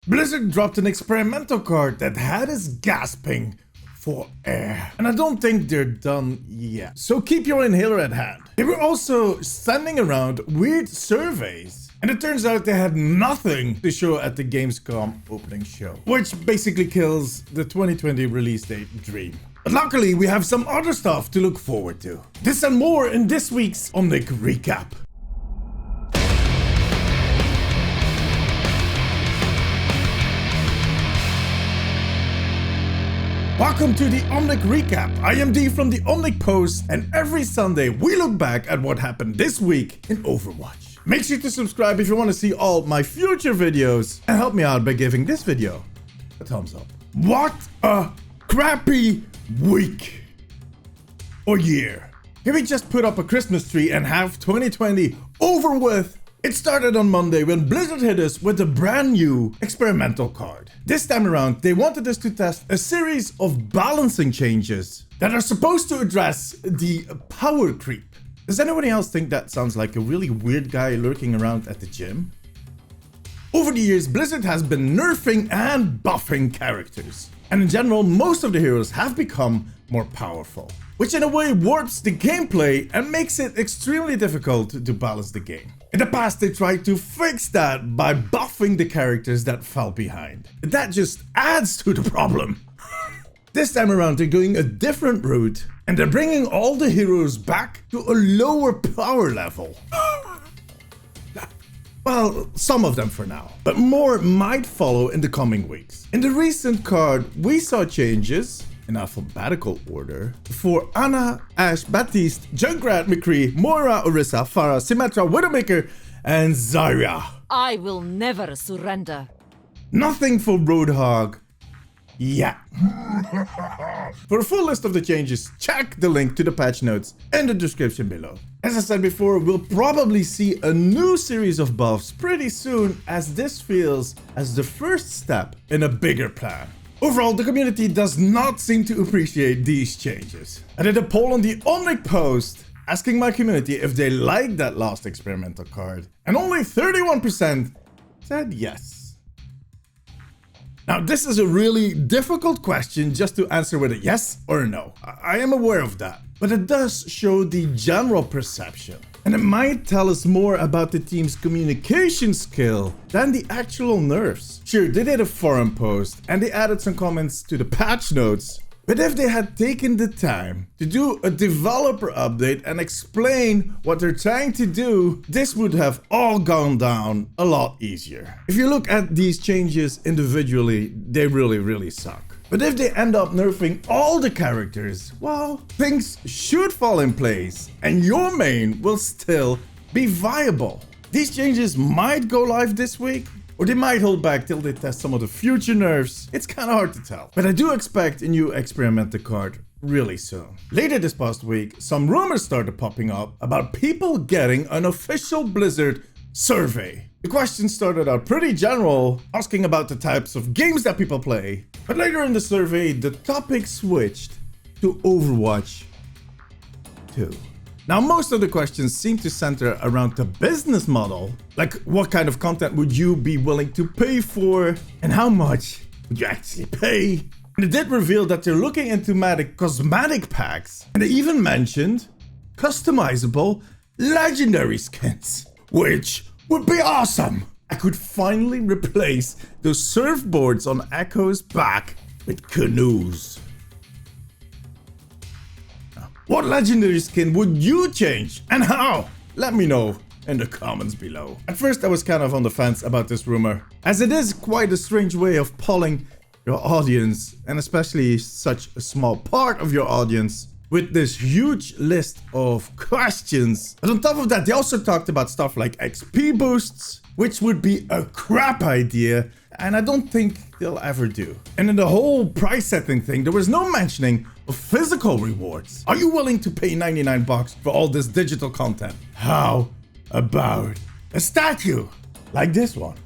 Blizzard dropped an experimental card that had us gasping for air. And I don't think they're done yet. So keep your inhaler at hand. They were also sending around weird surveys. And it turns out they had nothing to show at the Gamescom opening show, which basically kills the 2020 release date dream. But luckily, we have some other stuff to look forward to. This and more in this week's Omnic Recap. Welcome to the Omnic Recap. I am D from the Omnic Post, and every Sunday we look back at what happened this week in Overwatch. Make sure to subscribe if you want to see all my future videos, and help me out by giving this video a thumbs up. What a crappy week or year. Can we just put up a Christmas tree and have 2020 over with? It started on Monday when Blizzard hit us with a brand new experimental card. This time around, they wanted us to test a series of balancing changes that are supposed to address the power creep. Does anybody else think that sounds like a really weird guy lurking around at the gym? Over the years, Blizzard has been nerfing and buffing characters. And in general, most of the heroes have become more powerful, which in a way warps the gameplay and makes it extremely difficult to balance the game. In the past, they tried to fix that by buffing the characters that fell behind. That just adds to the problem. This time around, they're going a different route, and they're bringing all the heroes back to a lower power level. Well, some of them for now, but more might follow in the coming weeks. In the recent card, we saw changes in alphabetical order for Anna, Ashe, Baptiste, Junkrat, McCree, Moira, Orisa, Pharah, Symmetra, Widowmaker, and Zarya. I will never surrender. Nothing for Roadhog yet. For a full list of the changes, check the link to the patch notes in the description below. As I said before, we'll probably see a new series of buffs pretty soon, as this feels as the first step in a bigger plan. Overall, the community does not seem to appreciate these changes. I did a poll on the Omnic Post asking my community if they liked that last experimental card, and only 31% said yes. Now, this is a really difficult question just to answer with a yes or a no. I am aware of that, but it does show the general perception. And it might tell us more about the team's communication skill than the actual nerfs. Sure, they did a forum post and they added some comments to the patch notes, but if they had taken the time to do a developer update and explain what they're trying to do, this would have all gone down a lot easier. If you look at these changes individually, they really suck. But if they end up nerfing all the characters, well, things should fall in place and your main will still be viable. These changes might go live this week, or they might hold back till they test some of the future nerfs. It's kinda hard to tell. But I do expect a new experimental card really soon. Later this past week, some rumors started popping up about people getting an official Blizzard survey. The question started out pretty general, asking about the types of games that people play. But later in the survey, the topic switched to Overwatch 2. Now, most of the questions seem to center around the business model, like what kind of content would you be willing to pay for, and how much would you actually pay? And it did reveal that they're looking into cosmetic packs, and they even mentioned customizable legendary skins, which would be awesome. I could finally replace those surfboards on Echo's back with canoes. What legendary skin would you change and how? Let me know in the comments below. At first I was kind of on the fence about this rumor, as it is quite a strange way of polling your audience, and especially such a small part of your audience, with this huge list of questions. But on top of that, they also talked about stuff like XP boosts, which would be a crap idea, and I don't think they'll ever do. And in the whole price setting thing, there was no mentioning of physical rewards. Are you willing to pay 99 bucks for all this digital content? How about a statue like this one?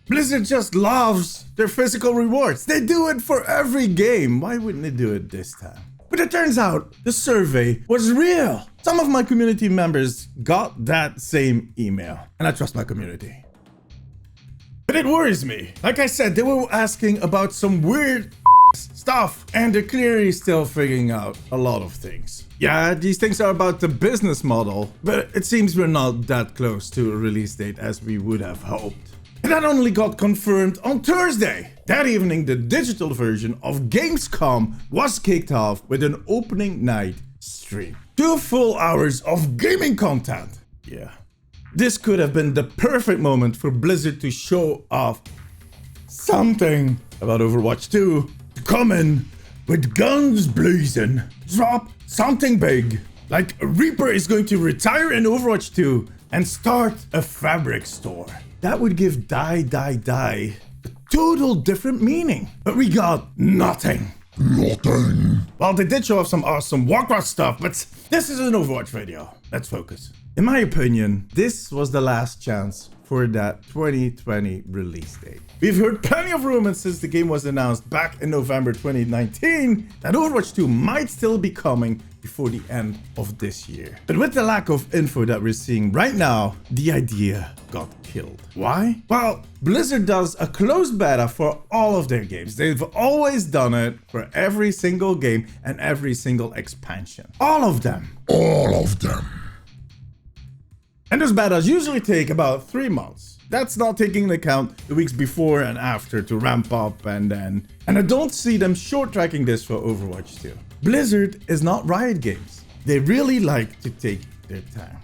Blizzard just loves their physical rewards. They do it for every game. Why wouldn't they do it this time? But it turns out the survey was real. Some of my community members got that same email, and I trust my community. But it worries me. Like I said, they were asking about some weird stuff, and they're clearly still figuring out a lot of things. Yeah, these things are about the business model, but it seems we're not that close to a release date as we would have hoped. And that only got confirmed on Thursday. That evening, the digital version of Gamescom was kicked off with an opening night stream. 2 full hours of gaming content. Yeah. This could have been the perfect moment for Blizzard to show off something about Overwatch 2. To come in with guns blazing, drop something big. Like Reaper is going to retire in Overwatch 2 and start a fabric store. That would give die a total different meaning. But we got nothing. Nothing. Well, they did show off some awesome Warcraft stuff, but this is an Overwatch video. Let's focus. In my opinion, this was the last chance for that 2020 release date. We've heard plenty of rumors since the game was announced back in November 2019 that Overwatch 2 might still be coming before the end of this year. But with the lack of info that we're seeing right now, the idea got killed. Why? Well, Blizzard does a closed beta for all of their games. They've always done it for every single game and every single expansion. All of them. All of them. And those betas usually take about 3 months. That's not taking into account the weeks before and after to ramp up and I don't see them short tracking this for Overwatch 2. Blizzard is not Riot Games. They really like to take their time.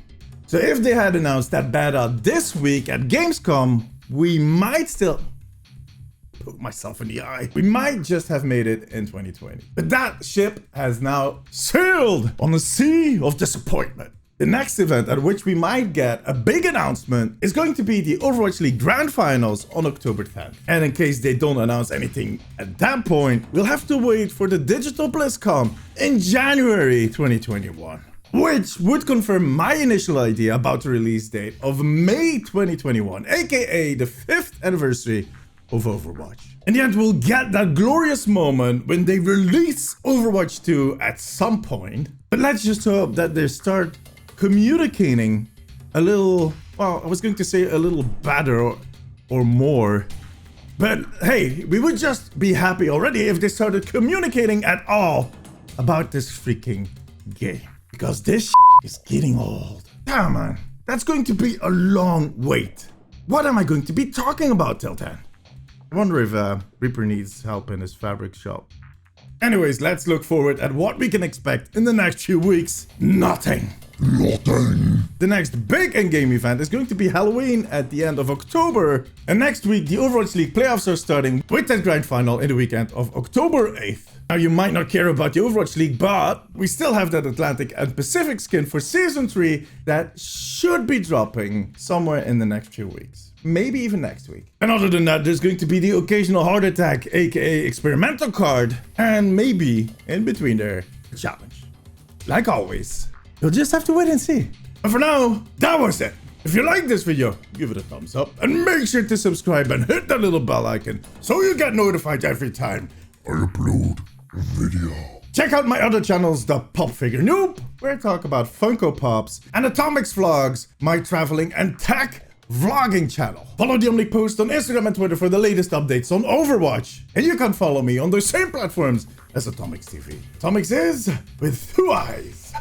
So if they had announced that beta this week at Gamescom, we might still poke myself in the eye. We might just have made it in 2020. But that ship has now sailed on the sea of disappointment. The next event at which we might get a big announcement is going to be the Overwatch League Grand Finals on October 10th. And in case they don't announce anything at that point, we'll have to wait for the digital BlizzCon in January 2021. Which would confirm my initial idea about the release date of May 2021, aka the 5th anniversary of Overwatch. In the end, we'll get that glorious moment when they release Overwatch 2 at some point. But let's just hope that they start communicating a little, well, I was going to say a little better or more. But hey, we would just be happy already if they started communicating at all about this freaking game. Because this is getting old. Damn, man. That's going to be a long wait. What am I going to be talking about till then? I wonder if Reaper needs help in his fabric shop. Anyways, let's look forward at what we can expect in the next few weeks. Nothing. Nothing. The next big in-game event is going to be Halloween at the end of October. And next week, the Overwatch League playoffs are starting with that grand final in the weekend of October 8th. Now, you might not care about the Overwatch League, but we still have that Atlantic and Pacific skin for Season 3 that should be dropping somewhere in the next few weeks. Maybe even next week. And other than that, there's going to be the occasional heart attack, aka experimental card, and maybe in between there, a challenge. Like always, you'll just have to wait and see. But for now, that was it. If you like this video, give it a thumbs up and make sure to subscribe and hit that little bell icon so you get notified every time I upload a video. Check out my other channels, the Pop Figure Noob, where I talk about Funko Pops, and ATOMIIXVLOGS, my traveling and tech vlogging channel. Follow the Omnic Post on Instagram and Twitter for the latest updates on Overwatch. And you can follow me on the same platforms as ATOMIIXTV. ATOMIIX is with 2 eyes.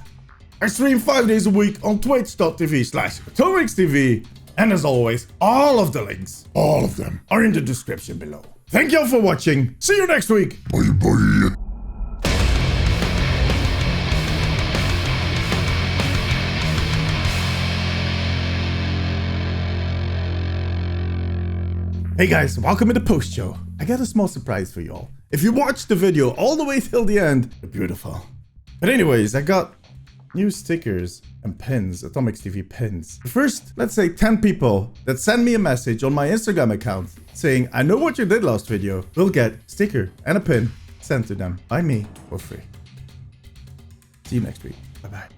I stream 5 days a week on twitch.tv/ATOMIIXTV. And as always, all of the links, all of them, are in the description below. Thank you all for watching. See you next week. Bye bye. Hey guys, welcome to the post show. I got a small surprise for y'all. If you watched the video all the way till the end, you're beautiful. But anyways, I got new stickers and pins, ATOMIIXTV pins. The first, let's say 10 people that send me a message on my Instagram account saying, I know what you did last video, will get a sticker and a pin sent to them by me for free. See you next week. Bye bye.